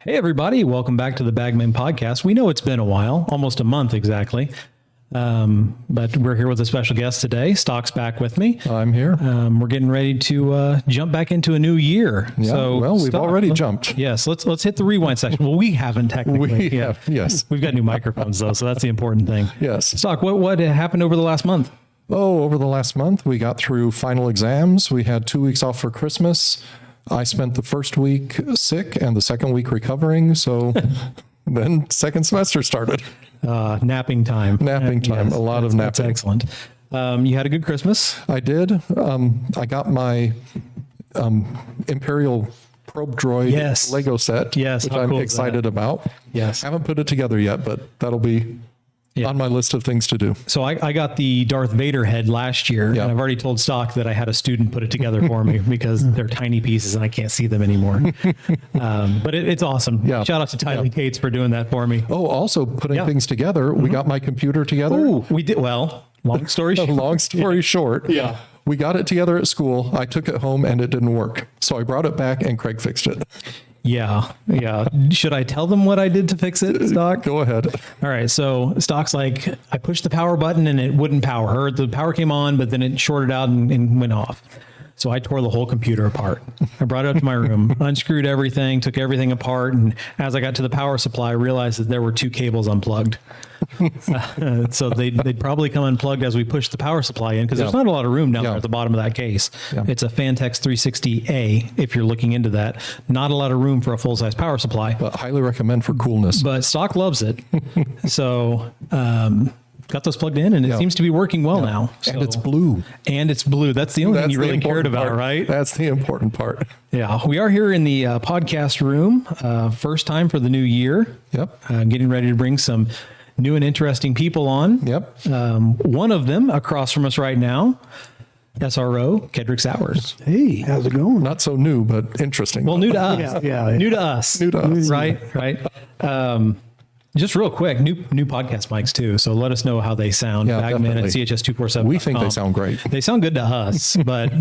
Hey, everybody. Welcome back to the Bagman Podcast. We know it's been a while, almost a month exactly. But we're here with a special guest today. Stock's back with me. I'm here. We're getting ready to jump back into a new year. Yeah, so well, we've already jumped. Yes, let's hit the rewind section. Well, we haven't technically. We have, yes. We've got new microphones, though, so that's the important thing. Yes. Stock, what happened over the last month? Oh, over the last month, we got through final exams. We had 2 weeks off for Christmas. I spent the first week sick and the second week recovering. So then second semester started. Napping time. Napping time. Yes, a lot of napping. That's excellent. You had a good Christmas? I did. I got my Imperial Probe Droid Lego set, which I'm excited about. Yes. Haven't put it together yet, but that'll be on my list of things to do. So I got the Darth Vader head last year, and I've already told Stock that I had a student put it together for me because they're tiny pieces and I can't see them anymore. But it's awesome. Yeah. Shout out to Tylee Cates for doing that for me. Oh, also putting things together. We got my computer together. Ooh, we did. Well, long story short. Long story short. Yeah. We got it together at school. I took it home and it didn't work. So I brought it back and Craig fixed it. Yeah. Should I tell them what I did to fix it, Stock? Go ahead. All right. So Stock's like, I pushed the power button and it wouldn't power. Or the power came on, but then it shorted out and went off. So I tore the whole computer apart. I brought it up to my room, unscrewed everything, took everything apart. And as I got to the power supply, I realized that there were 2 cables unplugged. So they'd probably come unplugged as we pushed the power supply in because there's not a lot of room down there at the bottom of that case. Yeah. It's a Fantex 360A, if you're looking into that. Not a lot of room for a full-size power supply. But highly recommend for coolness. But Stock loves it. So got those plugged in and it seems to be working well now. So, and it's blue. That's the only thing you really cared about, right? That's the important part. Yeah. We are here in the podcast room. First time for the new year. Yep. Getting ready to bring some new and interesting people on. Yep. One of them across from us right now, SRO Sowers. Hey, how's it going? Not so new, but interesting. Well, new to us. Yeah. New to us. New to us. Right. Just real quick, new podcast mics too. So let us know how they sound. Yeah, Bagman at definitely. CHS247. We think they sound great. They sound good to us, but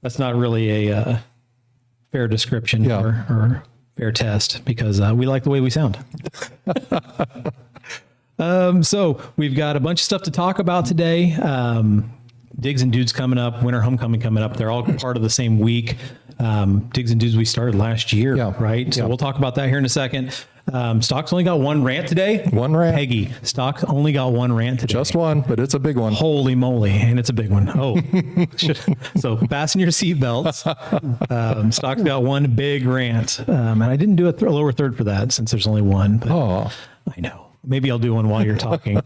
that's not really a fair description or fair test because we like the way we sound. So we've got a bunch of stuff to talk about today. Digs and Dudes coming up, Winter Homecoming coming up. They're all part of the same week. Digs and Dudes we started last year, right? So we'll talk about that here in a second. Stock's only got one rant today. One rant. Peggy, Stock only got one rant today. Just one, but it's a big one. Holy moly. And it's a big one. Oh, so fasten your seatbelts. Stock's got one big rant. And I didn't do a lower third for that since there's only one. But I know. Maybe I'll do one while you're talking.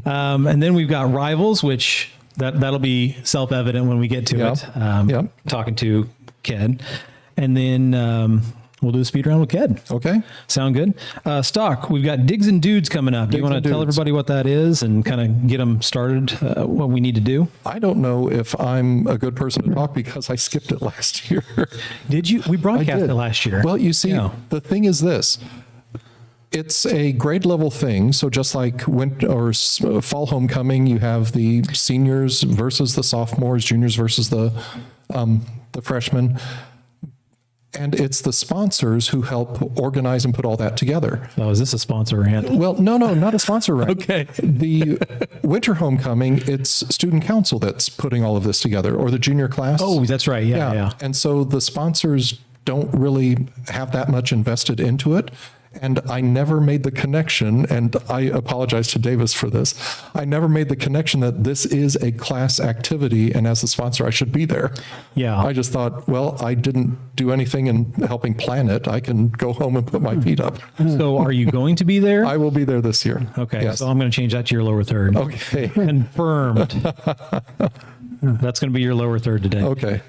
And then we've got Rivals, which that'll be self-evident when we get to it. Talking to Ked. And then we'll do a speed round with Ked. Okay. Sound good? Stock, we've got Digs and Dudes coming up. Do you want to tell everybody what that is and kind of get them started, what we need to do? I don't know if I'm a good person to talk because I skipped it last year. Did you? We broadcast it last year. Well, you see, the thing is this. It's a grade level thing. So just like winter or fall homecoming, you have the seniors versus the sophomores, juniors versus the freshmen. And it's the sponsors who help organize and put all that together. Oh, is this a sponsor rant? Well, no, not a sponsor rant. Okay. The winter homecoming, it's student council that's putting all of this together, or the junior class. Oh, that's right. Yeah. And so the sponsors don't really have that much invested into it. And I never made the connection, and I apologize to Davis for this. I never made the connection that this is a class activity, and as the sponsor, I should be there. Yeah. I just thought, well, I didn't do anything in helping plan it. I can go home and put my feet up. So are you going to be there? I will be there this year. Okay. Yes. So I'm going to change that to your lower third. Okay. Confirmed. That's going to be your lower third today. Okay.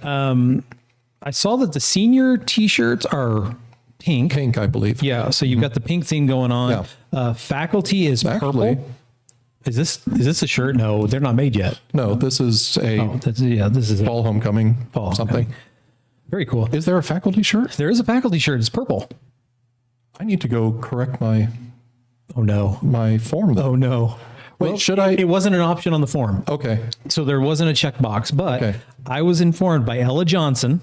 I saw that the senior t-shirts are pink. Pink, I believe. Yeah. So you've got the pink theme going on. Yeah. Faculty is Actually, purple. Is this a shirt? No, they're not made yet. no, this is a This is fall homecoming Fall something. homecoming. Very cool. Is there a faculty shirt? There is a faculty shirt. It's purple. I need to go correct my Oh no. form though. Oh no. Wait, should I? It wasn't an option on the form. Okay. So there wasn't a checkbox, but Okay. I was informed by Ella Johnson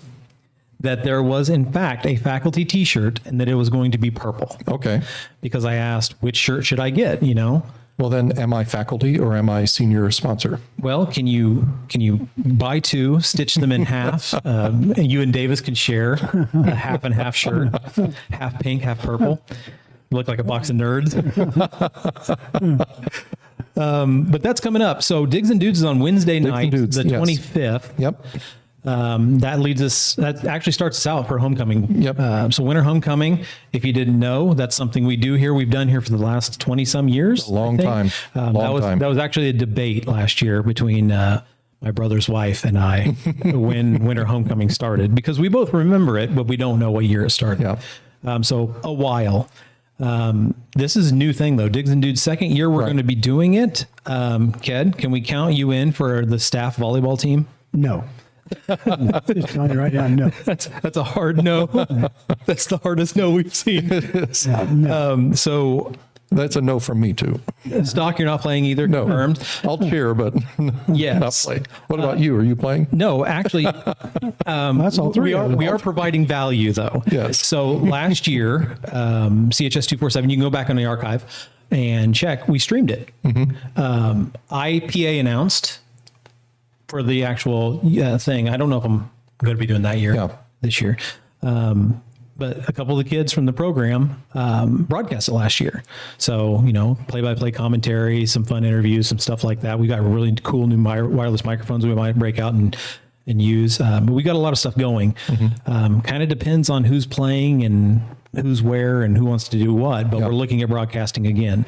that there was in fact a faculty t-shirt and that it was going to be purple, Okay. because I asked which shirt should I get, Well, then am I faculty or am I senior sponsor? Well, can you buy two, stitch them in half, and you and Davis can share a half and half shirt, half pink, half purple. You look like a box of nerds. But that's coming up. So Digs and Dudes is on Wednesday night, Dudes, the yes. 25th. Yep. That actually starts us out for homecoming. Yep. So winter homecoming, if you didn't know, that's something we do here. We've done here for the last 20 some years. Long time. That was actually a debate last year between my brother's wife and I when winter homecoming started, because we both remember it, but we don't know what year it started. Yeah. So a while. This is a new thing though. Digs and Dudes, second year we're going to be doing it. Ked, can we count you in for the staff volleyball team? No. Just telling you right now, no. That's a hard no. That's the hardest no we've seen. No. So That's a no from me too. Stock, you're not playing either. No. Confirmed. I'll cheer, but Yes. not play. What about you? Are you playing? No, actually, That's all three. we are providing value though. Yes. So last year, CHS 247, you can go back on the archive and check. We streamed it. IPA announced for the actual thing. I don't know if I'm going to be doing that this year. But a couple of the kids from the program broadcast it last year. So, play-by-play commentary, some fun interviews, some stuff like that. We got really cool new wireless microphones we might break out and use. But we got a lot of stuff going. Kind of depends on who's playing and who's where and who wants to do what. But we're looking at broadcasting again.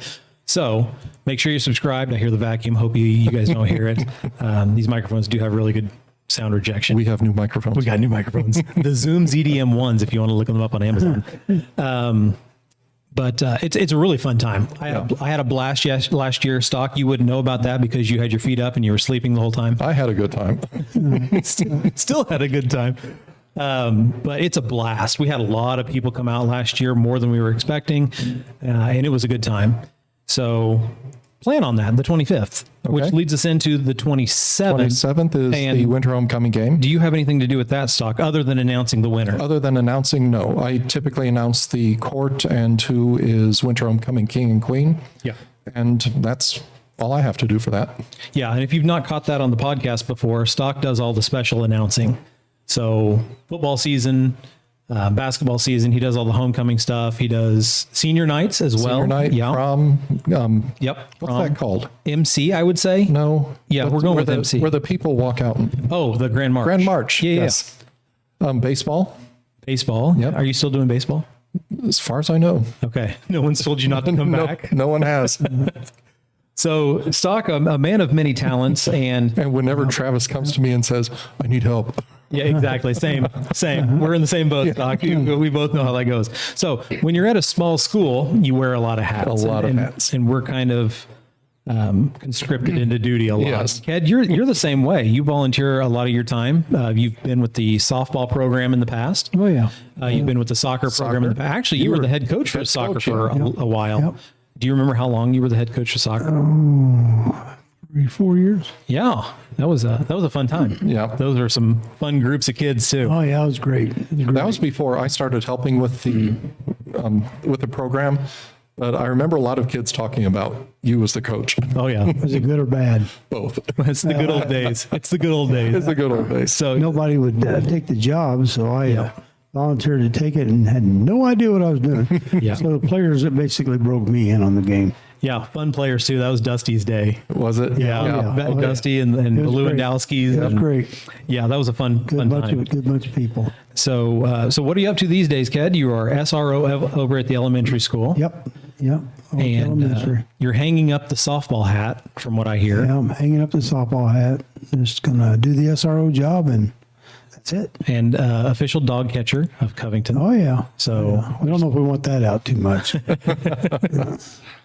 So make sure you're subscribed. I hear the vacuum. Hope you guys don't hear it. These microphones do have really good sound rejection. We have new microphones. We got new microphones. The Zoom ZDM ones, if you want to look them up on Amazon. But it's a really fun time. I had a blast last year. Stock, you wouldn't know about that because you had your feet up and you were sleeping the whole time. I had a good time. Still had a good time. But it's a blast. We had a lot of people come out last year, more than we were expecting, and it was a good time. So plan on that, the 25th, which leads us into the 27th. 27th is And the winter homecoming game. do you have anything to do with that, Stock, other than announcing the winner? Other than announcing, no. I typically announce the court and who is winter homecoming king and queen. Yeah. And that's all I have to do for that. Yeah, and if you've not caught that on the podcast before, Stock does all the special announcing. So football season, basketball season, he does all the homecoming stuff. He does senior nights as well. Senior night, Yeah. prom. Yep. What's Prom. that called? MC, I would say. No. Yeah, But we're going where with the, MC. Where the people walk out. Oh, the Grand March. Grand March. Yeah. Yes. Baseball, Baseball. Yep. Are you still doing baseball? as far as I know. Okay. No one's told you not to come back. No one has. So Stock, a man of many talents, and And whenever Travis comes to me and says, I need help, yeah, exactly. Same. We're in the same boat, Stock. We both know how that goes. So when you're at a small school, you wear a lot of hats. A lot of hats. And we're kind of conscripted into duty a lot. Yes. Ked, you're the same way. You volunteer a lot of your time. You've been with the softball program in the past. Oh, yeah. You've been with the soccer program in the past. Actually, you were the head coach for head soccer coach, for yeah. a while. Yep. Do you remember how long you were the head coach for soccer? 4 years. Yeah, that was a fun time. Yeah. Those are some fun groups of kids too. Oh, yeah, it was great. that was before I started helping with the program. But I remember a lot of kids talking about you as the coach. Oh yeah, Was it good or bad? Both. it's the good old days. It's the good old days. It's the good old days. So Nobody would take the job, so I volunteered to take it and had no idea what I was doing. Yeah. So the players that basically broke me in on the game. Yeah, fun players too. That was Dusty's day. Was it? Yeah, yeah. Oh, Dusty and It was great. Lewandowski's. It was and- great. Yeah, that was a fun Good time. bunch of people. So what are you up to these days, Ked? You are SRO over at the elementary school. Yep. Oh, And elementary. you're hanging up the softball hat, from what I hear. Yeah, I'm hanging up the softball hat. Just gonna do the SRO job, and that's it. And official dog catcher of Covington. Oh yeah. So We don't know if we want that out too much.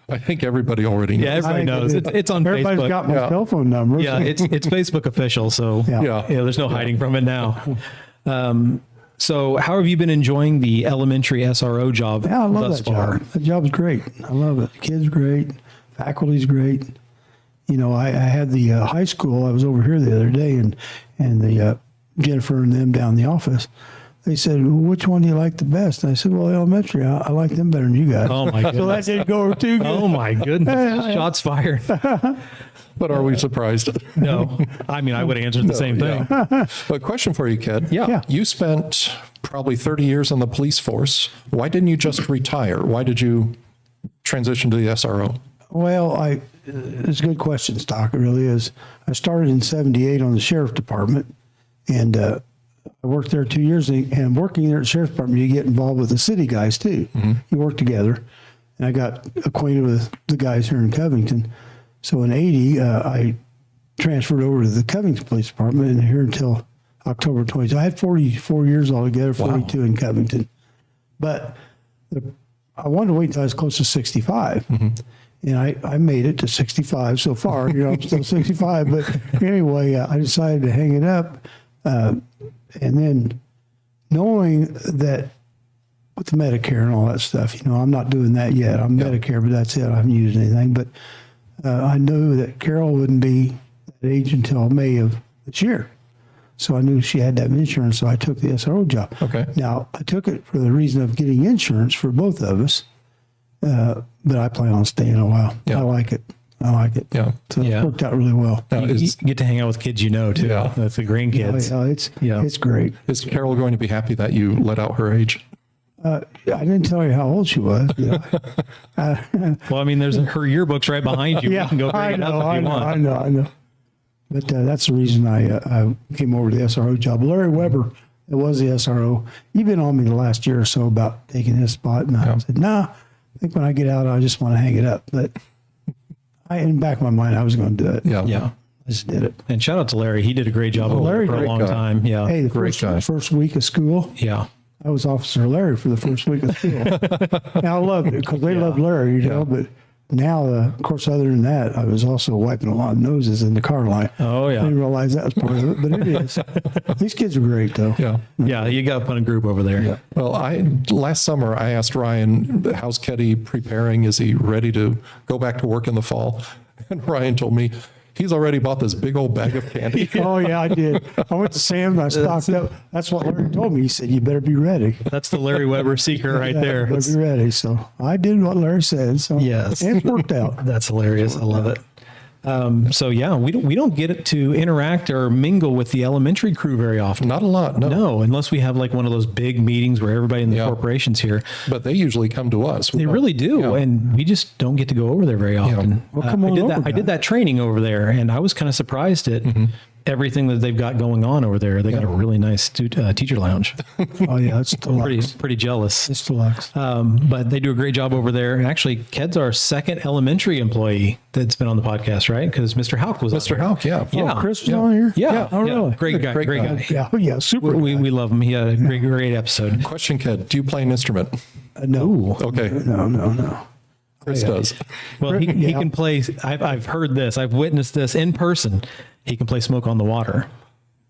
I think everybody already knows. yeah, everybody knows. It's on Everybody's Facebook. got my Yeah. cell phone number. Yeah, it's Facebook official. So Yeah. Yeah. there's no hiding from it now. So how have you been enjoying the elementary SRO job Yeah, I love thus that far? job. That job's great. I love it. The kid's great. Faculty's great. You know, I had the high school. I was over here the other day, and the Jennifer and them down in the office. They said, well, "Which one do you like the best?" And I said, "Well, elementary. I like them better than you guys." Oh my So that goodness. didn't go over too good. Oh my goodness. Shots fired. But are we surprised? No. I mean, I would have answered the same thing. A question for you, Ked. Yeah. You spent probably 30 years on the police force. Why didn't you just retire? Why did you transition to the SRO? Well, it's a good question, Stock. It really is. I started in '78 on the sheriff department, and I worked there 2 years. And working there at the sheriff's department, you get involved with the city guys too. You work together, and I got acquainted with the guys here in Covington. So in '80, I transferred over to the Covington Police Department, and here until October 20. So I had 44 years altogether, 42 in Covington. But I wanted to wait until I was close to 65. And I made it to 65 so far. You know, I'm still 65. But anyway, I decided to hang it up. And then knowing that with the Medicare and all that stuff, you know, I'm not doing that yet. I'm Medicare, but that's it. I haven't used anything. But I knew that Carol wouldn't be that age until May of this year. So I knew she had to have insurance, so I took the SRO job. Okay. Now, I took it for the reason of getting insurance for both of us, but I plan on staying a while. Yeah. I like it. Yeah. So Yeah. it worked out really well. Now, You is, get to hang out with kids you know, too. Yeah. That's the grandkids. It's great. is Carol going to be happy that you let out her age? I didn't tell you how old she was. You know. Well, I mean, there's her yearbook's right behind you. You can go bring it up if you want. I know. But that's the reason I came over to the SRO job. Larry Weber, it was the SRO. You've been on me the last year or so about taking his spot, and I said, nah. I think when I get out, I just want to hang it up. But in the back of my mind, I was going to do it. Yeah. Yeah. I just did it. And shout out to Larry. He did a great job over Larry, there for a great long guy. time. Yeah. Hey, the Great guy. first week of school, Yeah. I was Officer Larry for the first week of school. And I loved it because they loved Larry, you know. But now, of course, other than that, I was also wiping a lot of noses in the car line. Oh, yeah. I didn't realize that was part of it, but it is. These kids are great, though. Yeah. Yeah. You got a fun group over there. Well, last summer I asked Ryan, how's Keddy preparing? Is he ready to go back to work in the fall? And Ryan told me he's already bought this big old bag of candy. Oh, yeah, I did. I went to Sam's and I stocked up. That's what Larry told me. He said, you better be ready. That's the Larry Weber secret right Yeah, there. you better be ready. So I did what Larry said. So Yes. and it worked out. That's hilarious. I love it. So yeah, we don't get to interact or mingle with the elementary crew very often. Not a lot, no. No, unless we have like one of those big meetings where everybody in the Yeah. corporation's here. But they usually come to us. They really do, Yeah. and we just don't get to go over there very often. Well, come on over, I did guys. that training over there, and I was kind of surprised at everything that they've got going on over there. They got a really nice teacher lounge. Oh, yeah, it's deluxe. pretty jealous. It's deluxe. But they do a great job over there. And actually, Ked's our second elementary employee that's been on the podcast, right? Because Mr. Hauk was on Mr. there. Hauk, yeah. Yeah. Chris was on here? Yeah. Oh, really? Great guy. Great guy. Yeah, oh, yeah, super. We love him. He had a great episode. Question, Ked, do you play an instrument? No. Okay. No. Chris does. Well, he Yeah. can play. I've heard this. I've witnessed this in person. He can play "Smoke on the Water."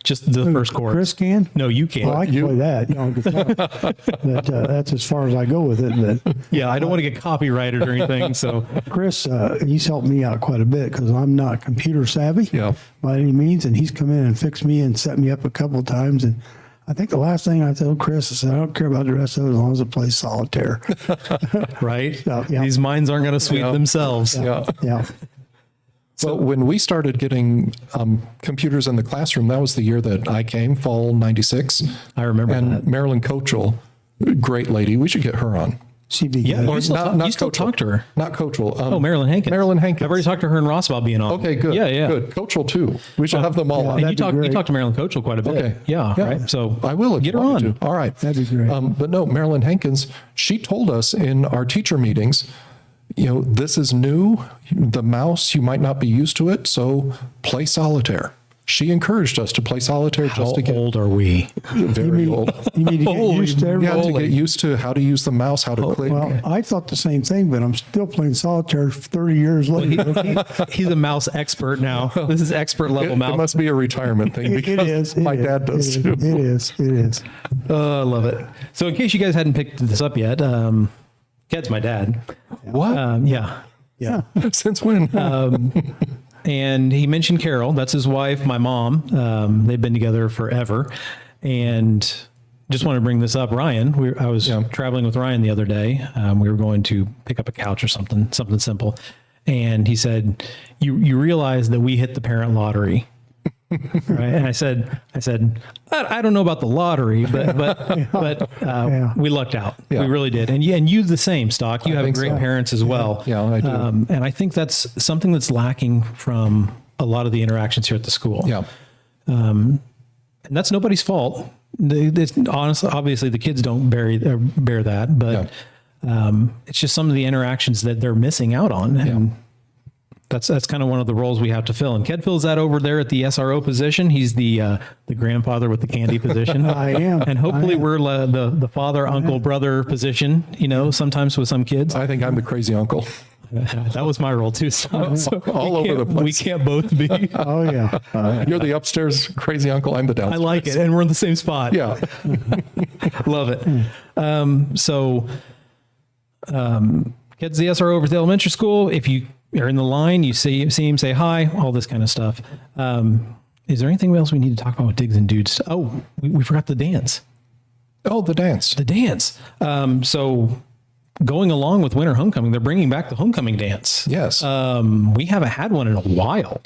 Just the first chorus. Chris can? No, you can't. Well, I can play that. You know, guitar. But that's as far as I go with it. But Yeah, I don't want to get copyrighted or anything. So Chris, he's helped me out quite a bit because I'm not computer savvy Yeah. by any means. And he's come in and fixed me and set me up a couple of times. And I think the last thing I told Chris, I said, I don't care about the rest of it as long as it plays solitaire. right, So, yeah. these minds aren't going to sweep Yeah. themselves. Yeah. Yeah. So when we started getting computers in the classroom, that was the year that I came, fall 96. I remember and that. Marilyn Kochel, great lady. We should get her on. She'd be Yeah, good. you still Kochel. talk to her. Not Kochel. Oh, Marilyn Hankins. Marilyn Hankins. I've already talked to her and Ross about being on. Okay, good. Yeah, yeah. Good. Kochel too. We should have them all on. And you That'd be great. talk to Marilyn Kochel quite a bit. Okay. Yeah, right. So I will if get you her want me on. to. All right. That'd be great. But no, Marilyn Hankins, she told us in our teacher meetings, this is new. The mouse, you might not be used to it, so play solitaire. She encouraged us to play solitaire How just to get old are we? very old. You need to get used to Yeah, everything. to get used to how to use the mouse, how to click. Well, I thought the same thing, but I'm still playing solitaire 30 years later. He's a mouse expert now. This is expert level It mouse. must be a retirement thing It because is. my dad does too. It is. I love it. So in case you guys hadn't picked this up yet, Ked's my dad. What? Yeah. Since when? And he mentioned Carol. That's his wife, my mom. They've been together forever. And just want to bring this up. Ryan, I was traveling with Ryan the other day. We were going to pick up a couch or something simple. And he said, you realize that we hit the parent lottery. Right. And I said, I don't know about the lottery, but we lucked out. Yeah. We really did. And you the same, Stock. You have think great so. parents as well. Yeah, I do. And I think that's something that's lacking from a lot of the interactions here at the school. Yeah. And that's nobody's fault. Honestly, obviously the kids don't bear that, but it's just some of the interactions that they're missing out on. And that's kind of one of the roles we have to fill. And Ked fills that over there at the SRO position. He's the grandfather with the candy position. I am. And hopefully I am. we're the father, uncle, brother position, sometimes with some kids. I think I'm the crazy uncle. That was my role too. So All over the place. We can't both be. Oh, yeah. You're the upstairs crazy uncle. I'm the I downstairs. like it. And we're in the same spot. Yeah. Love it. Kids, the SRO over at the elementary school. If you are in the line, you see him, say hi, all this kind of stuff. Is there anything else we need to talk about with Diggs and Dudes? Oh, we forgot the dance. Oh, the dance. The dance. So going along with winter homecoming, they're bringing back the homecoming dance. Yes. We haven't had one in a while.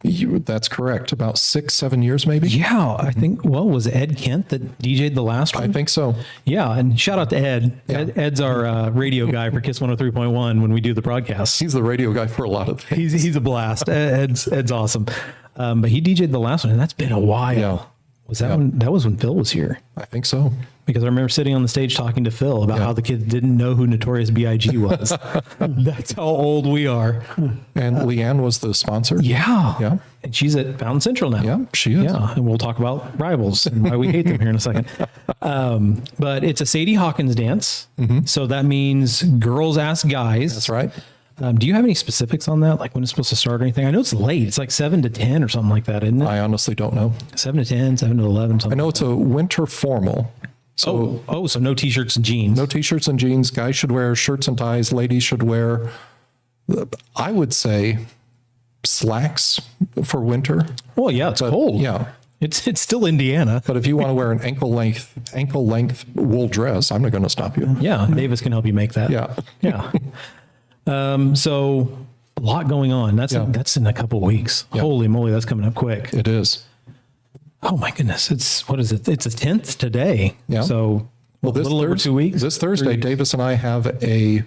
That's correct. About 6-7 years, maybe. Yeah, I think, was it Ed Kent that DJ'd the last one? I think so. Yeah, and shout out to Ed. Yeah. Ed's our radio guy for KISS 103.1 when we do the broadcast. He's the radio guy for a lot of things. He's a blast. Ed's awesome. But he DJ'd the last one, and that's been a while. Yeah. Was that when? That was when Phil was here. I think so. Because I remember sitting on the stage talking to Phil about how the kids didn't know who Notorious B.I.G. was. That's how old we are. And Leanne was the sponsor. Yeah. Yeah. And she's at Fountain Central now. Yeah, she is. Yeah. And we'll talk about rivals and why we hate them here in a second. But it's a Sadie Hawkins dance. So that means girls ask guys. That's right. Do you have any specifics on that? Like when it's supposed to start or anything? I know it's late. It's like 7 to 10 or something like that, isn't it? I honestly don't know. 7 to 10, 7 to 11, something. I know it's a winter formal. So So no t-shirts and jeans. no t-shirts and jeans. Guys should wear shirts and ties. Ladies should wear, I would say, slacks for winter. Well, yeah, it's cold. Yeah. It's still Indiana. But if you want to wear an ankle length wool dress, I'm not going to stop you. Yeah, Davis can help you make that. Yeah. Yeah. So a lot going on. That's in a couple of weeks. Yeah. Holy moly, that's coming up quick. It is. Oh my goodness. What is it? It's the 10th today. Yeah. So a little over 2 weeks. This Thursday, Davis and I have a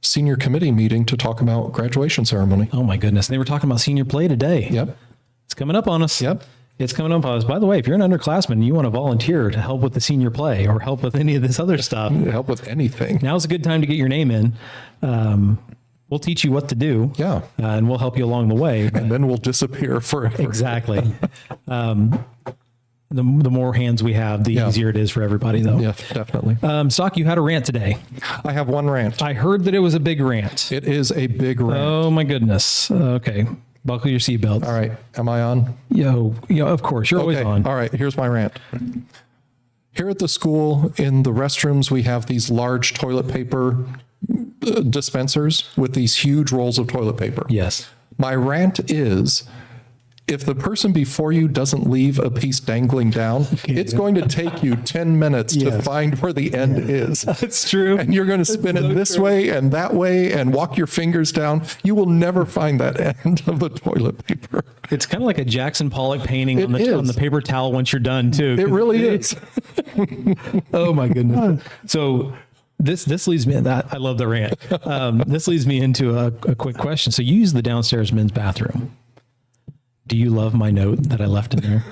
senior committee meeting to talk about graduation ceremony. Oh my goodness. They were talking about senior play today. Yep. It's coming up on us. Yep. It's coming up on us. By the way, if you're an underclassman and you want to volunteer to help with the senior play or help with any of this other stuff, Help with anything. now's a good time to get your name in. We'll teach you what to do. Yeah. And we'll help you along the way. And then we'll disappear forever. Exactly. The more hands we have, the easier it is for everybody, though. Yeah, definitely. Stock, you had a rant today. I have one rant. I heard that it was a big rant. It is a big rant. Oh my goodness. Okay. Buckle your seatbelts. All right. Am I on? Yo, of course. You're always on. All right. Here's my rant. Here at the school, in the restrooms, we have these large toilet paper dispensers with these huge rolls of toilet paper. Yes. My rant is, if the person before you doesn't leave a piece dangling down, it's going to take you 10 minutes to Yes. find where the end is. That's true. And you're going to spin it this way and that way and walk your fingers down. You will never find that end of the toilet paper. It's kind of like a Jackson Pollock painting It on the is. paper towel once you're done too. It really is. Oh my goodness. So this leads me, that I love the rant. This leads me into a quick question. So you use the downstairs men's bathroom. Do you love my note that I left in there?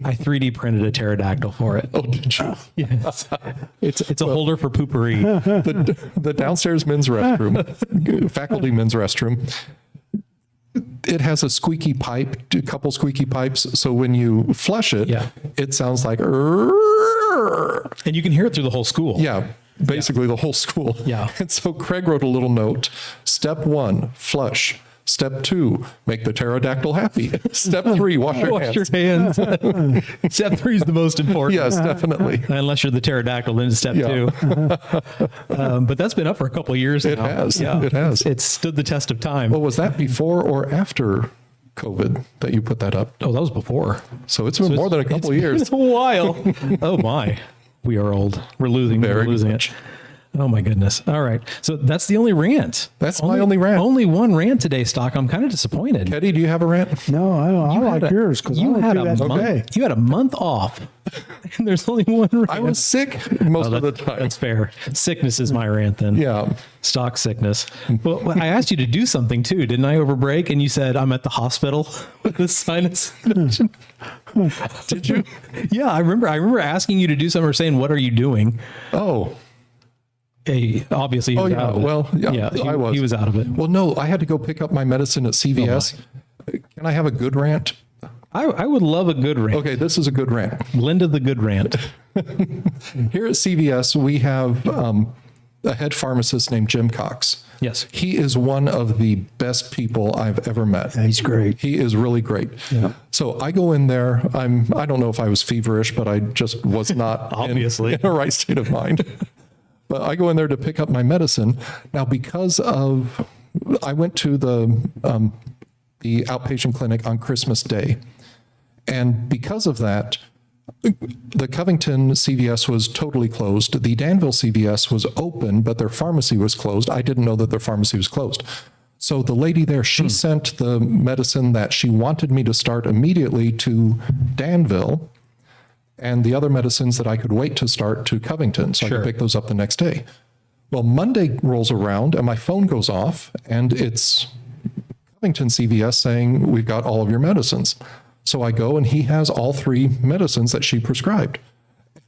I 3D printed a pterodactyl for it. Oh, did you? Yes. It's a holder for poopery. The downstairs men's restroom, faculty men's restroom, it has a squeaky pipe, a couple squeaky pipes. So when you flush it, Yeah. it sounds like, And you can hear it through the whole school. yeah, basically the whole school. Yeah. And so Craig wrote a little note. Step 1, flush. Step 2, make the pterodactyl happy. Step 3, wash your Wash hands. your hands. Step 3 is the most important. Yes, definitely. Unless you're the pterodactyl, then it's step Yeah. 2. But that's been up for a couple of years It now. has. It has. It's stood the test of time. Well, was that before or after COVID that you put that up? Oh, that was before. So it's been more than a couple of years. It's been a while. Oh my, we are old. We're losing. Very We're losing much. it. Oh my goodness. All right. So that's the only rant. That's my only rant. Only one rant today, Stock. I'm kind of disappointed. Teddy, do you have a rant? No, I don't. I like yours because you had a that month. today. You had a month off, and there's only one rant. I was sick most of the time. That's fair. Sickness is my rant then. Yeah. Stock sickness. Well, I asked you to do something too, didn't I, over break? And you said, I'm at the hospital with a sinus infection. Did you? Yeah, I remember asking you to do something or saying, what are you doing? Oh. Hey, obviously he was out of it. Well, yeah, I was. He was out of it. Well, no, I had to go pick up my medicine at CVS. Can I have a good rant? I would love a good rant. Okay, this is a good rant. Linda the good rant. Here at CVS, we have a head pharmacist named Jim Cox. Yes. He is one of the best people I've ever met. Yeah, he's great. He is really great. Yeah. So I go in there. I don't know if I was feverish, but I just was not Obviously. in a right state of mind. But I go in there to pick up my medicine. Now, because of, I went to the outpatient clinic on Christmas Day. And because of that, the Covington CVS was totally closed. The Danville CVS was open, but their pharmacy was closed. I didn't know that their pharmacy was closed. So the lady there, she sent the medicine that she wanted me to start immediately to Danville, and the other medicines that I could wait to start to Covington, so I Sure. could pick those up the next day. Well, Monday rolls around and my phone goes off and it's Covington CVS saying, we've got all of your medicines. So I go and he has all 3 medicines that she prescribed.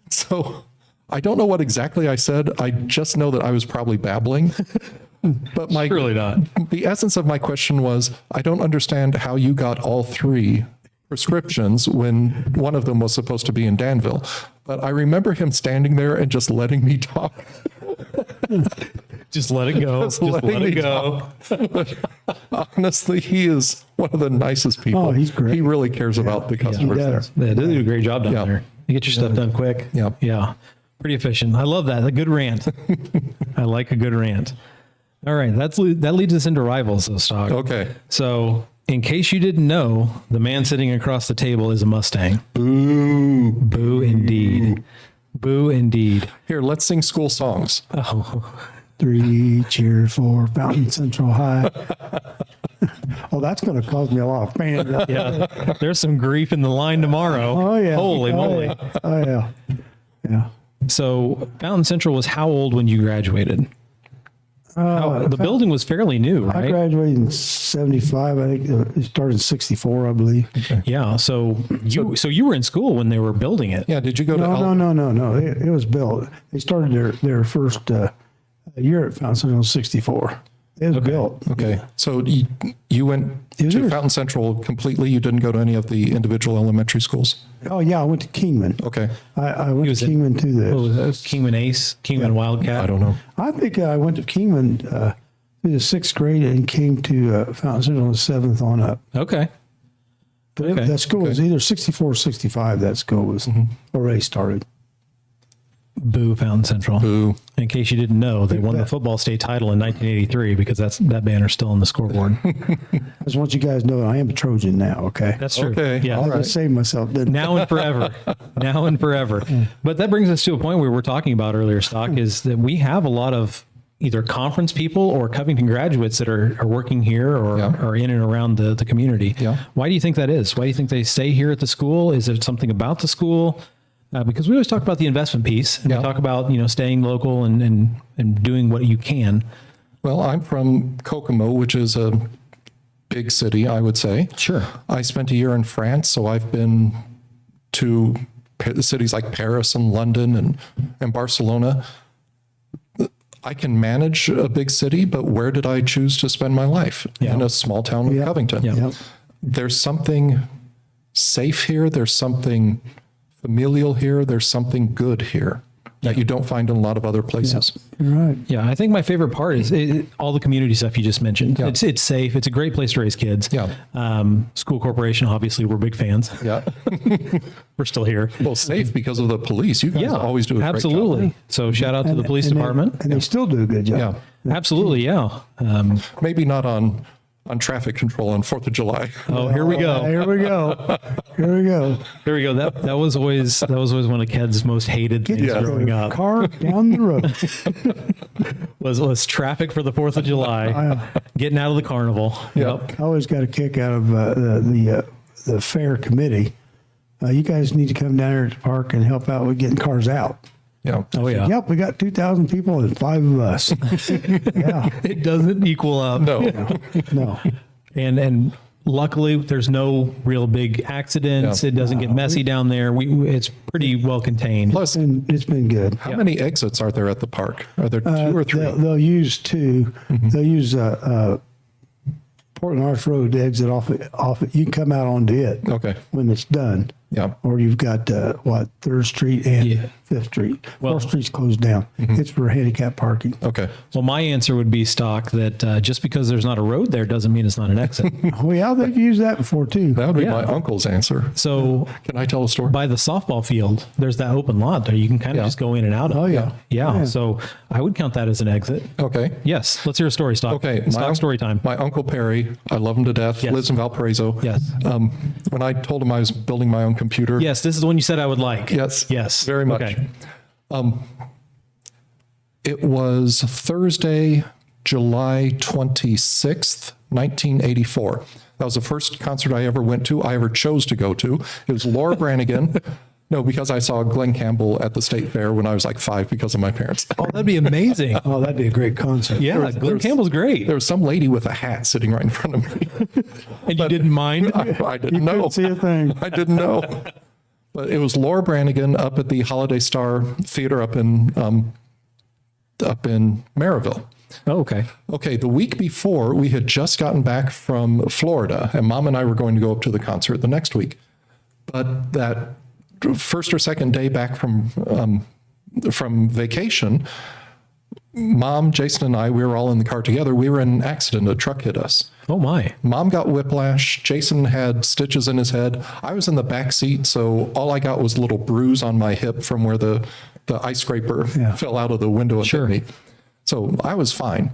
So I don't know what exactly I said. I just know that I was probably babbling. But Surely not. the essence of my question was, I don't understand how you got all 3 prescriptions when one of them was supposed to be in Danville. But I remember him standing there and just letting me talk. Just let it go. Just let letting it me go. Honestly, he is one of the nicest people. Oh, he's great. He really cares about the customers there. does. They do a great job down Yeah. there. You get your stuff done quick. Yeah. Yeah. Pretty efficient. I love that. A good rant. I like a good rant. All right. That leads us into rivals, though, Stock. Okay. So, in case you didn't know, the man sitting across the table is a Mustang. Boo. Boo indeed. Boo indeed. Here, let's sing school songs. Oh, 3 cheers for Fountain Central High. Oh, that's going to cause me a lot of pain. yeah. There's some grief in the line tomorrow. Oh, yeah. Holy Oh, moly. yeah. Oh, yeah. Yeah. So, Fountain Central was how old when you graduated? The building was fairly new, I right? graduated in 75. I think it started in 64, I believe. Yeah. So you were in school when they were building it. Yeah, did you go to No. It was built. They started their first year at Fountain Central in 64. It was built. Okay. So you went Is to there- Fountain Central completely? You didn't go to any of the individual elementary schools? Oh, yeah. I went to Kingman. Okay. I went was to at- Kingman to What was the. that? Kingman Ace, Kingman Wildcat. I don't know. I think I went to Kingman through the 6th grade and came to Fountain Central in the 7th on up. Okay. But Okay. that school was either 64 or 65. That school was already started. Boo, Fountain Central. Boo. In case you didn't know, they won the football state title in 1983 because that banner's still on the scoreboard. I just want you guys to know I am a Trojan now, okay? That's true. Okay. Yeah. I just saved myself, didn't I? Now and forever. Now and forever. But that brings us to a point where we were talking about earlier, Stock, is that we have a lot of either conference people or Covington graduates that are working here or are in and around the community. Yeah. Why do you think that is? Why do you think they stay here at the school? Is it something about the school? Because we always talk about the investment piece and we talk about, staying local and doing what you can. Well, I'm from Kokomo, which is a big city, I would say. Sure. I spent a year in France, so I've been to cities like Paris and London and Barcelona. I can manage a big city, but where did I choose to spend my life? In a small town of Covington. Yeah. There's something safe here. There's something familial here. There's something good here that you don't find in a lot of other places. You're right. Yeah, I think my favorite part is all the community stuff you just mentioned. Yeah. It's safe. It's a great place to raise kids. Yeah. School corporation, obviously, we're big fans. Yeah. We're still here. Well, safe because of the police. You guys always do a absolutely. great job. So shout out to the police department. And they still do a good job. Yeah. Absolutely, yeah. Maybe not on traffic control on 4th of July. Oh, here we go. Here we go. Here we go. Here we go. That was always one of Ked's most hated things growing up. Car down the road. Was traffic for the 4th of July, getting out of the carnival. Yep. I always got a kick out of the fair committee. You guys need to come down here to the park and help out with getting cars out. Yeah. Oh yeah. Yep, we got 2,000 people and 5 of us. Yeah. It doesn't equal up. No. No. And luckily there's no real big accidents. Yeah. It doesn't get messy down there. It's pretty well contained. Plus, It's been good. how many exits are there at the park? Are there 2 or 3? They'll use 2. They'll use Portland Arch Road to exit off it. You can come out onto it Okay. when it's done. Yeah. Or you've got 3rd Street and 5th Street. Well- 4th Street's closed down. It's for handicap parking. Okay. Well, my answer would be, Stock, that just because there's not a road there doesn't mean it's not an exit. Oh yeah, they've used that before too. That would be Yeah. my uncle's answer. So Can I tell a story? by the softball field, there's that open lot there. You can kind of just go in and out of. Oh, yeah. Yeah. Yeah. So I would count that as an exit. Okay. Yes. Let's hear a story, Stock. Okay. Stock story time. My uncle Perry, I love him to death, Yes. lives in Valparaiso. Yes. When I told him I was building my own computer. Yes. This is the one you said I would like. Yes. Yes. Very much. Okay. It was Thursday, July 26th, 1984. That was the first concert I ever went to, I ever chose to go to. It was Laura Branigan. No, because I saw Glenn Campbell at the State Fair when I was like 5 because of my parents. Oh, that'd be amazing. Oh, that'd be a great concert. Yeah. Glenn Campbell's great. There was some lady with a hat sitting right in front of me. And you didn't mind? I didn't know. Couldn't see a thing. I didn't know. But it was Laura Branigan up at the Holiday Star Theater up in Maryville. Oh, okay. Okay, the week before, we had just gotten back from Florida, and Mom and I were going to go up to the concert the next week. But that first or second day back from vacation, Mom, Jason, and I, we were all in the car together. We were in an accident. A truck hit us. Oh, my. Mom got whiplash. Jason had stitches in his head. I was in the back seat, so all I got was a little bruise on my hip from where the ice scraper fell out of the window and hit me. So I was fine.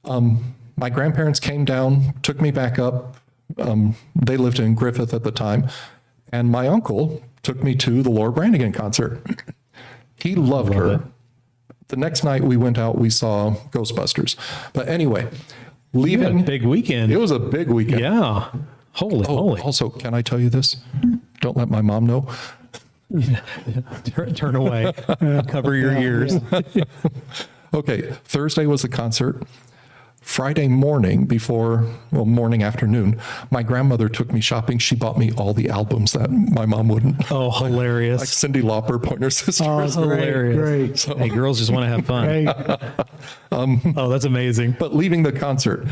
My grandparents came down, took me back up. They lived in Griffith at the time. And my uncle took me to the Laura Branigan concert. He loved her. it. The next night we went out, we saw Ghostbusters. But anyway, You had leaving. a big weekend. It was a big weekend. Yeah. Holy, Oh, holy. also, can I tell you this? Don't let my mom know. Turn away. Cover your ears. Okay, Thursday was the concert. Friday morning morning afternoon, my grandmother took me shopping. She bought me all the albums that my mom wouldn't. Oh, hilarious. Like Cyndi Lauper, Pointer Sisters. Oh, Hilarious. Great. Hey, girls just want to have fun. Hey, Oh, that's amazing. But leaving the concert,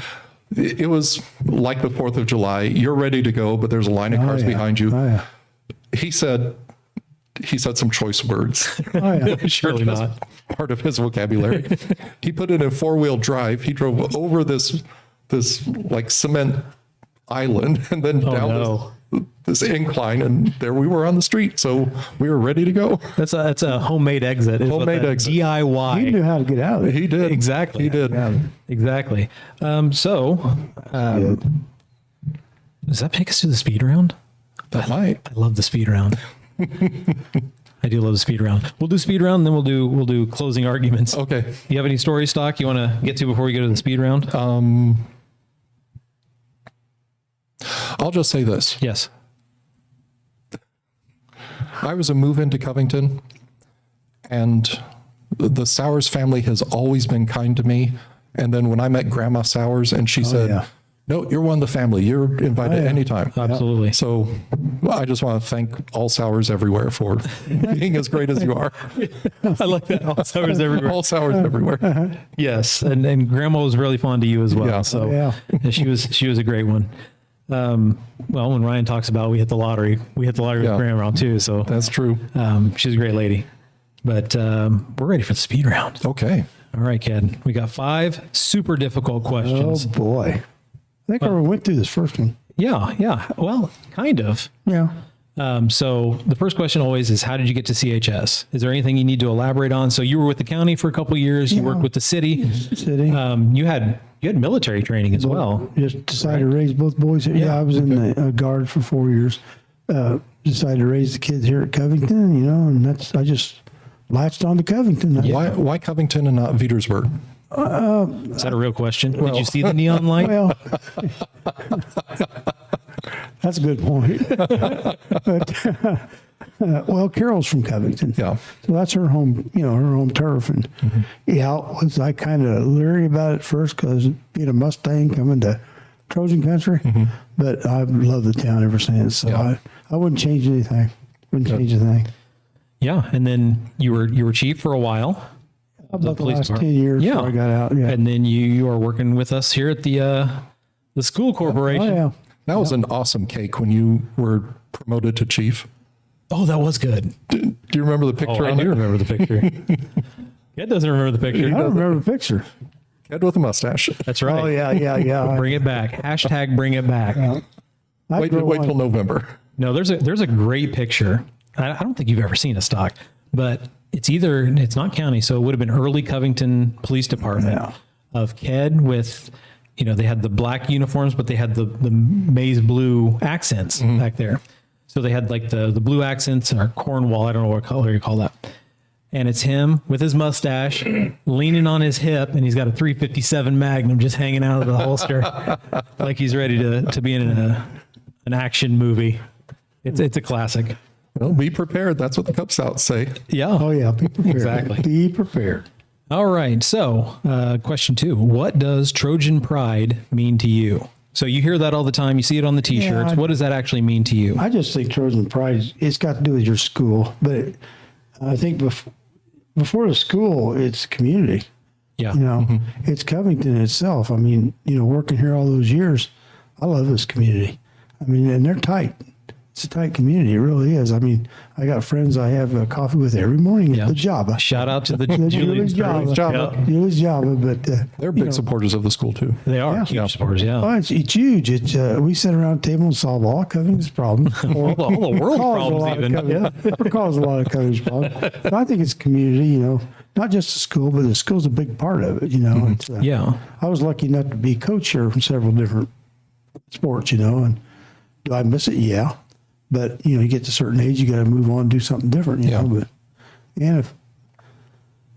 it was like the 4th of July. You're ready to go, but there's a line of cars yeah. behind you. Oh, yeah. He said some choice words. Oh, yeah. Surely That's not. part of his vocabulary. He put it in 4-wheel drive. He drove over this like cement island and then Oh, down no. this incline, and there we were on the street. So we were ready to go. That's a homemade exit. is what Homemade that exit. DIY. He knew how to get out of it. He did. Exactly. He did. Exactly. Does that take us to the speed round? That might. I love the speed round. I do love the speed round. We'll do speed round, and then we'll do closing arguments. Okay. You have any stories, Stock, you want to get to before we go to the speed round? I'll just say this. Yes. I was a move into Covington, and the Sowers family has always been kind to me. And then when I met Grandma Sowers, and she said, yeah. no, you're one of the family. You're invited anytime. Absolutely. So I just want to thank all Sowers everywhere for being as great as you are. I like that. All Sowers everywhere. All Sowers everywhere. Yes, and Grandma was really fond of you as well. Yeah. So Yeah. she was a great one. Well, when Ryan talks about we hit the lottery with Yeah. Grandma too. So That's true. she's a great lady. But we're ready for the speed round. Okay. All right, Ken. We got 5 super difficult Oh questions. boy. I think I already went through this first one. Yeah. Well, kind of. Yeah. So the first question always is, how did you get to CHS? Is there anything you need to elaborate on? So you were with the county for a couple of years. You worked with the city. City. You had military training as well. Just decided to raise both boys. Yeah, I was in the Guard for 4 years. Decided to raise the kids here at Covington, and I just latched on to Covington. Why Covington and not Petersburg? Is that a real question? Did you see the neon light? Well, that's a good point. But, Carol's from Covington. Yeah. So that's her home, her home turf. And I kind of leery about it first because being a Mustang coming to Trojan country, but I've loved the town ever since. So I wouldn't change anything. Wouldn't change a thing. Yeah. And then you were chief for a while. About the police last 10 department. years Yeah. before I got out. Yeah. And then you are working with us here at the school corporation. Oh, yeah. That was an awesome cake when you were promoted to chief. Oh, that was good. Do you remember the picture I on do it? remember the picture. Ed doesn't remember the picture. I don't remember the picture. Kid with a mustache. That's right. Oh, yeah. Bring it back. Hashtag bring it back. Wait till November. No, there's a great picture. I don't think you've ever seen a stock, but it's not county, so it would have been early Covington Police Department of KED with, they had the black uniforms, but they had the maize blue accents back there. So they had like the blue accents or Cornwall. I don't know what color you call that. And it's him with his mustache leaning on his hip, and he's got a 357 Magnum just hanging out of the holster like he's ready to be in an action movie. It's a classic. Well, be prepared. That's what the Cub Scouts say. Yeah. Oh, yeah. Be prepared. Exactly. Be prepared. All right. So, question 2. What does Trojan Pride mean to you? So you hear that all the time. You see it on the T-shirts. What does that actually mean to you? I just think Trojan Pride, it's got to do with your school. But I think before the school, it's community. Yeah. It's Covington itself. I mean, working here all those years, I love this community. I mean, and they're tight. It's a tight community. It really is. I mean, I got friends I have coffee with every morning at the Java. Shout out to the Julie's Java. Julie's Java. But They're big supporters of the school too. They are huge supporters. Yeah. oh, it's huge. It's we sit around the table and solve all Covington's problems. Or all the world problems even. Or cause a lot of Covington's problems. But I think it's community. Not just the school, but the school's a big part of it. It's, Yeah. I was lucky enough to be coach here from several different sports. And do I miss it? Yeah. But, you get to a certain age, you got to move on and do something different, you know. But, and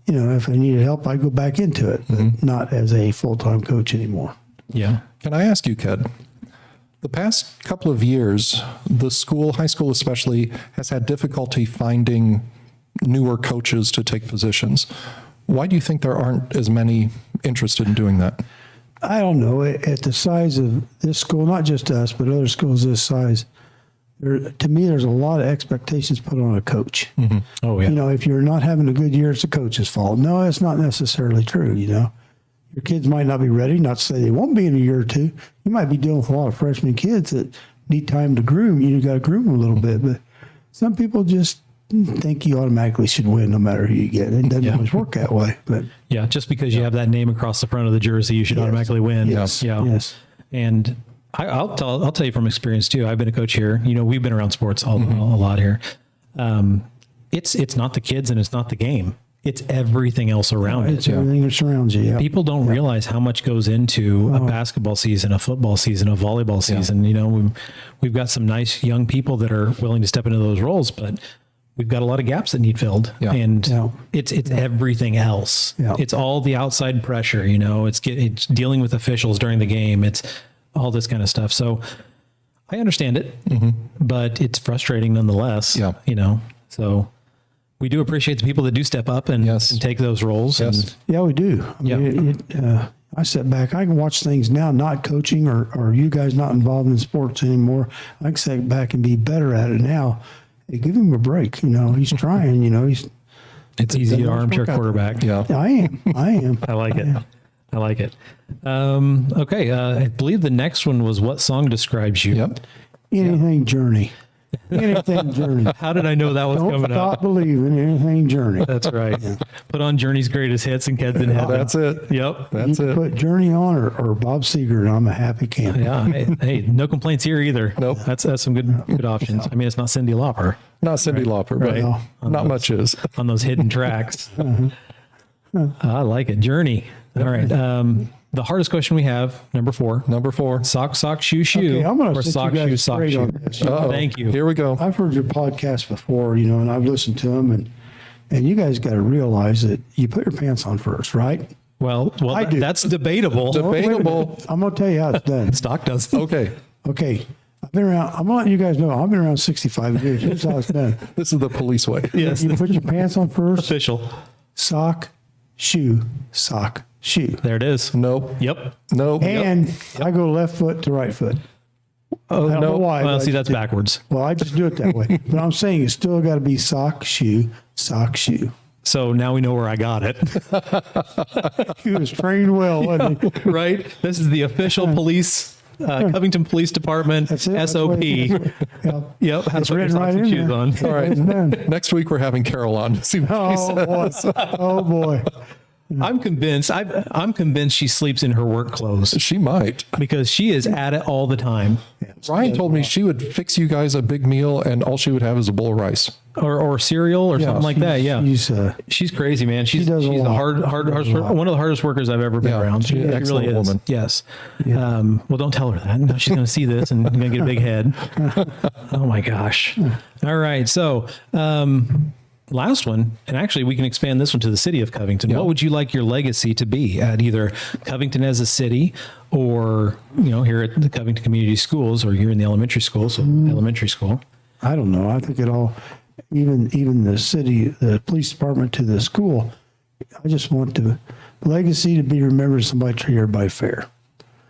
if I needed help, I'd go back into it, but not as a full-time coach anymore. Yeah. Can I ask you, Ked? The past couple of years, the school, high school especially, has had difficulty finding newer coaches to take positions. Why do you think there aren't as many interested in doing that? I don't know. At the size of this school, not just us, but other schools this size, to me, there's a lot of expectations put on a coach. Oh, yeah. If you're not having a good year, it's the coach's fault. No, that's not necessarily true, Your kids might not be ready, not to say they won't be in a year or two. You might be dealing with a lot of freshman kids that need time to groom. You got to groom them a little bit. But some people just think you automatically should win no matter who you get. It doesn't always work that way. But Yeah. Just because you have that name across the front of the jersey, you should automatically win. Yes. Yeah. Yes. And I'll tell you from experience too. I've been a coach here. You know, we've been around sports a lot here. It's not the kids and it's not the game. It's everything else around It's it. everything that surrounds you. Yeah. People don't realize how much goes into a basketball season, a football season, a volleyball season. You know, we've got some nice young people that are willing to step into those roles, but we've got a lot of gaps that need filled. Yeah. And Yeah. it's everything else. Yeah. It's all the outside pressure, you know, it's dealing with officials during the game. It's all this kind of stuff. So I understand it, but it's frustrating nonetheless. Yeah. You know, so we do appreciate the people that do step up and, Yes. and take those roles. Yes. And Yeah, we do. I mean, I sit back. I can watch things now, not coaching or you guys not involved in sports anymore. I can sit back and be better at it now. Hey, give him a break. You know, he's trying. You know, it's easy to nice armchair workout. quarterback. Yeah. I am. I like it. I like it. Okay. I believe the next one was what song describes you? Yep. Anything Journey. Anything Journey. How did I know that was Don't coming stop up? believing. Anything Journey. That's right. Put on Journey's greatest hits and Kids in Heaven. That's it. Yep. That's you it. put Journey on or Bob Seger, and I'm a happy camper. Yeah. Hey, no complaints here either. Nope. That's some good options. I mean, it's not Cyndi Lauper Not Cyndi Lauper, but Right. not much is. on those hidden tracks. I like it. Journey. All right. The hardest question we have, number 4. Number 4. Sock, shoe, Okay, I'm going or to set sock, you shoe, guys sock, straight shoe. on this. Uh-oh. Thank you. Here we go. I've heard your podcast before, you know, and I've listened to them, and you guys got to realize that you put your pants on first, right? Well, I do. that's debatable. Wait a minute. Debatable. I'm going to tell you how it's done. Stock does. Okay. Okay. I've been around, I'm letting you guys know, I've been around 65 years. Here's how it's done. This is the police way. Yes. You put your pants on first, Official. sock, shoe, sock, shoe. There it is. Nope. Yep. Nope. And I go left foot to right foot. Oh, I don't know no. why. Well, but see, I that's just do- backwards. Well, I just do it that way. But I'm saying it's still got to be sock, shoe, sock, shoe. So now we know where I got it. He was trained well, wasn't he? Right? This is the official police, Covington Police Department, That's it. SOP. Yeah. Yep. How It's to put your written socks right and in shoes there. on. All right. It's done. Next week we're having Carol on. See what she Oh says. boy. Oh boy. I'm convinced. I'm convinced she sleeps in her work clothes She might. because she is at it all the time, Ryan told me she would fix you guys a big meal and all she would have is a bowl of rice. or cereal or something like that. Yeah, she's crazy, man. She's does a she's a lot. hard one of the hardest workers I've ever been Yeah, around. she's an She excellent really is. woman. Yes. Well, don't tell her that. No, she's going to see this and going to get a big head. Oh my gosh. All right. So, last one, and actually we can expand this one to the city of Covington. Yeah. What would you like your legacy to be at either Covington as a city or, here at the Covington Community Schools, or you're in the elementary school, so elementary school? I don't know. I think it all, even the city, the police department to the school, I just want the legacy to be remembered as somebody treat everybody fair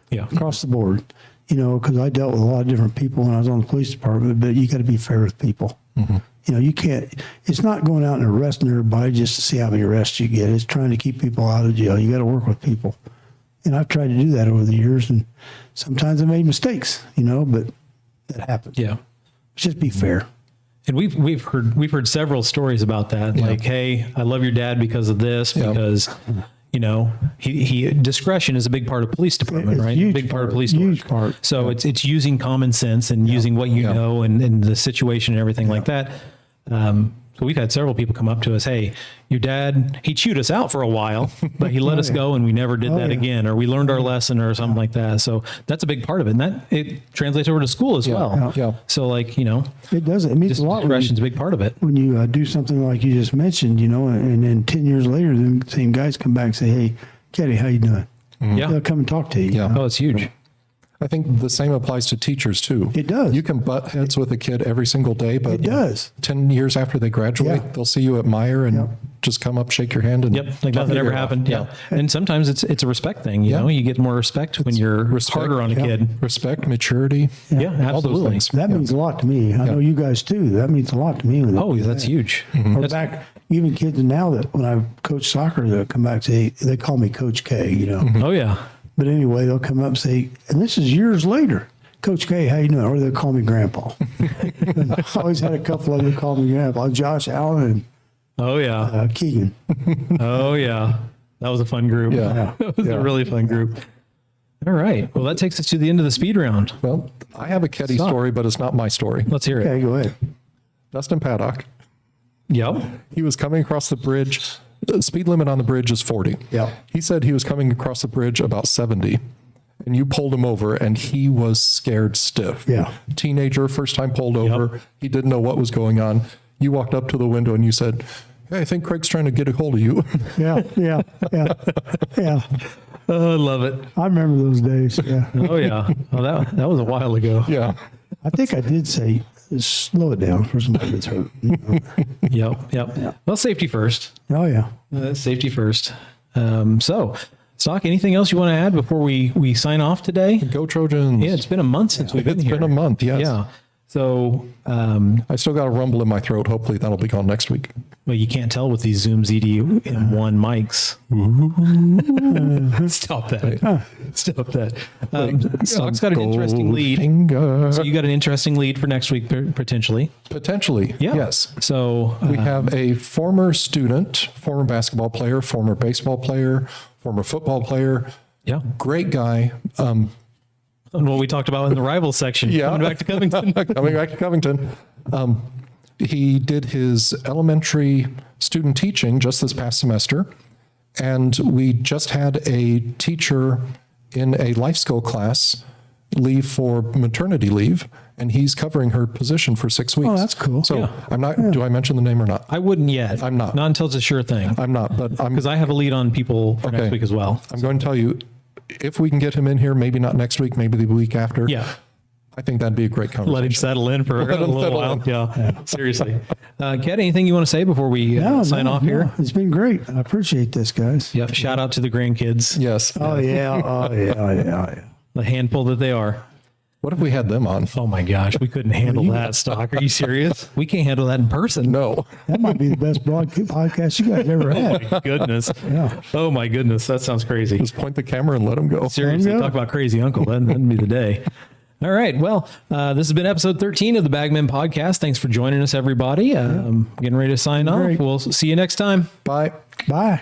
Yeah. across the board. Because I dealt with a lot of different people when I was on the police department, but you got to be fair with people. You can't, it's not going out and arresting everybody just to see how many arrests you get. It's trying to keep people out of jail. You got to work with people. And I've tried to do that over the years, and sometimes I made mistakes, but that happens. Yeah. Just be fair. And we've heard several stories about that. Like, hey, I love your dad because of this, Yeah. because he discretion is a big part of police department, It's a right? huge Big part of part, police huge work. part. So it's using common sense and using what you Yeah. know and the situation and everything like that. So we've had several people come up to us, hey, your dad, he chewed us out for a while, but he let us go and we never did that yeah. again, or we learned our lesson or something like that. So that's a big part of it. And that it translates over to school as well. Yeah. So like, It does. It means just a lot when discretion's a big part of it. you do something like you just mentioned, and then 10 years later, the same guys come back and say, hey, Kenny, how you doing? Yeah. They'll come and talk to you. Yeah. Oh, it's huge. I think the same applies to teachers too. It does. You can butt heads with a kid every single day, but It does. 10 years after they graduate, Yeah. they'll see you at Meyer and Yep. just come up, shake your hand, and Yep, like talk nothing your ever ear off. happened. Yeah. And sometimes it's a respect thing. You Yeah. know, you get more respect when you're respect, harder on a yeah. kid. Respect, maturity, Yeah, all those absolutely. things. That means a lot to me. I know you guys too. That means a lot to me. When they Oh, do that's that. huge. Mm-hmm. Or back, even kids now that when I coach soccer, they'll come back and say, they call me Coach K, Oh yeah. But anyway, they'll come up and say, and this is years later, Coach K, how you doing? Or they'll call me Grandpa. I always had a couple of them call me Grandpa, Josh Allen Oh yeah. and Keegan. Oh yeah. That was a fun group. Yeah. That was a really fun group. All right. Well, that takes us to the end of the speed round. Well, I have a Ketty Stop. story, but it's not my story. Let's hear it. Okay, go ahead. Dustin Paddock, Yep. he was coming across the bridge. The speed limit on the bridge is 40. Yeah. He said he was coming across the bridge about 70. And you pulled him over, and he was scared stiff. Yeah. Teenager, first time pulled over. He didn't know what was going on. You walked up to the window and you said, "Hey, I think Craig's trying to get a hold of you." Yeah. Oh, I love it. I remember those days. Yeah. Oh, yeah. Oh, that was a while ago. Yeah. I think I did say, slow it down for somebody that's hurt. You know? Yep. Well, safety first. Oh, yeah. Safety first. So, Stock, anything else you want to add before we sign off today? Go Trojans. Yeah, it's been a month since we've been It's here. been a month, yes. Yeah. So, I still got a rumble in my throat. Hopefully that'll be gone next week. well, you can't tell with these Zoom ZD-M1 mics. Stop that. Stop that. Stock's got an interesting lead. Finger. So you got an interesting lead for next week, potentially. Potentially, Yeah. yes. So We have a former student, former basketball player, former baseball player, former football player. yeah. Great guy. And what we talked about in the rivals section. Yeah. Coming back to Covington. Coming back to Covington. He did his elementary student teaching just this past semester. And we just had a teacher in a life skill class leave for maternity leave, and he's covering her position for 6 weeks. Oh, that's cool. So Yeah. I'm not, do I mention the name or not? I wouldn't yet. I'm not. Not until it's a sure thing. I'm not, but I'm, Because I have a lead on people for next Okay. week as well. I'm going to tell you, if we can get him in here, maybe not next week, maybe the week after. Yeah. I think that'd be a great conversation. Let him settle in for a him little settle while. in. Yeah. Seriously. Ket, anything you want to say before we sign off here? It's been great. I appreciate this, guys. Yep. Shout out to the grandkids, Yes. Oh, yeah. Oh, yeah. Oh, yeah. the handful that they are. What if we had them on? Oh my gosh, we couldn't handle that, Stock. Are you serious? We can't handle that in person. No. That might be the best podcast you guys ever had. My goodness. Yeah. Oh my goodness. That sounds crazy. Just point the camera and let them go. Seriously, Yeah. talk about crazy uncle. That'd be the day. All right. Well, this has been episode 13 of the Bagmen Podcast. Thanks for joining us, everybody. Getting ready to sign off. Great. We'll see you next time. Bye. Bye.